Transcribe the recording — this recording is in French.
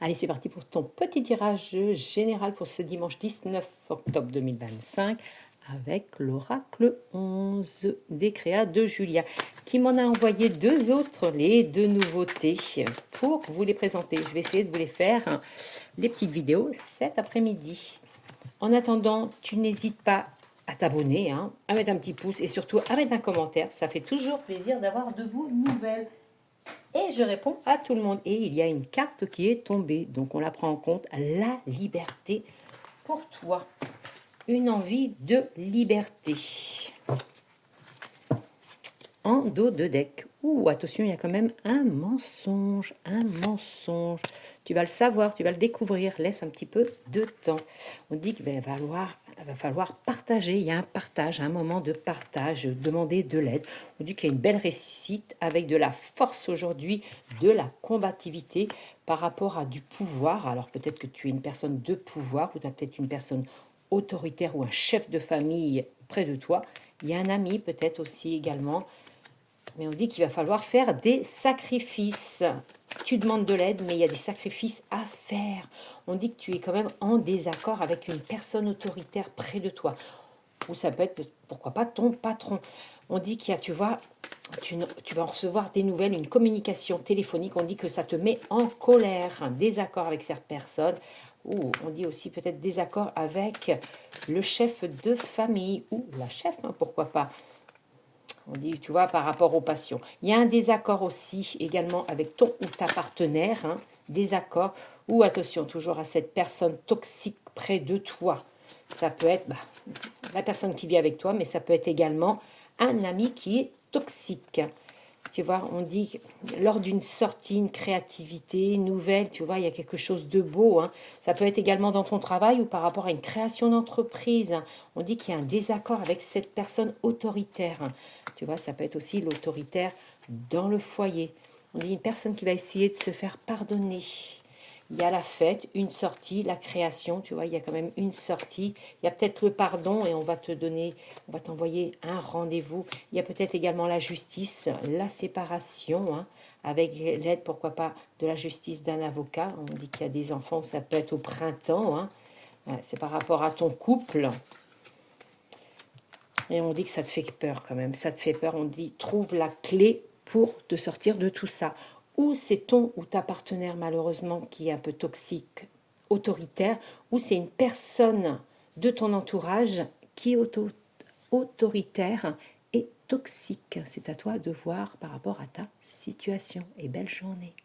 Allez, c'est parti pour ton petit tirage général pour ce dimanche 19 octobre 2025 avec l'oracle 11 des créas de Julia qui m'en a envoyé deux autres, les deux nouveautés pour vous les présenter. Je vais essayer de vous les faire, les petites vidéos cet après-midi. En attendant, tu n'hésites pas à t'abonner, à mettre un petit pouce et surtout à mettre un commentaire. Ça fait toujours plaisir d'avoir de vos nouvelles. Et je réponds à tout le monde. Et il y a une carte qui est tombée. Donc on la prend en compte. La liberté pour toi. Une envie de liberté. En dos de deck. Ouh, attention, il y a quand même un mensonge. Un mensonge. Tu vas le savoir, tu vas le découvrir. Laisse un petit peu de temps. On dit qu'il va falloir partager. Il y a un partage, un moment de partage. Demander de l'aide. On dit qu'il y a une belle réussite avec de la force aujourd'hui, de la combativité par rapport à du pouvoir. Alors peut-être que tu es une personne de pouvoir ou tu as peut-être une personne autoritaire ou un chef de famille près de toi. Il y a un ami peut-être aussi également. Mais on dit qu'il va falloir faire des sacrifices. Tu demandes de l'aide, mais il y a des sacrifices à faire. On dit que tu es quand même en désaccord avec une personne autoritaire près de toi. Ou ça peut être, pourquoi pas, ton patron. On dit qu'il y a, tu vois, tu vas en recevoir des nouvelles, une communication téléphonique. On dit que ça te met en colère, un désaccord avec cette personne. Ou on dit aussi peut-être désaccord avec le chef de famille ou la chef, pourquoi pas. On dit, tu vois, par rapport aux passions. Il y a un désaccord aussi également avec ton ou ta partenaire. Désaccord. Ou attention, toujours à cette personne toxique près de toi. Ça peut être la personne qui vit avec toi, mais ça peut être également un ami qui est toxique. Tu vois, on dit, lors d'une sortie, une créativité nouvelle, tu vois, il y a quelque chose de beau. Ça peut être également dans ton travail ou par rapport à une création d'entreprise. On dit qu'il y a un désaccord avec cette personne autoritaire. Tu vois, ça peut être aussi l'autoritaire dans le foyer. On dit une personne qui va essayer de se faire pardonner. Il y a la fête, une sortie, la création, tu vois, il y a quand même une sortie. Il y a peut-être le pardon et on va te donner, on va t'envoyer un rendez-vous. Il y a peut-être également la justice, la séparation, avec l'aide, pourquoi pas, de la justice d'un avocat. On dit qu'il y a des enfants, ça peut être au printemps. C'est par rapport à ton couple. Et on dit que ça te fait peur quand même. Ça te fait peur. On dit, trouve la clé pour te sortir de tout ça. Ou c'est ton ou ta partenaire malheureusement qui est un peu toxique, autoritaire, ou c'est une personne de ton entourage qui est autoritaire et toxique. C'est à toi de voir par rapport à ta situation. Et belle journée.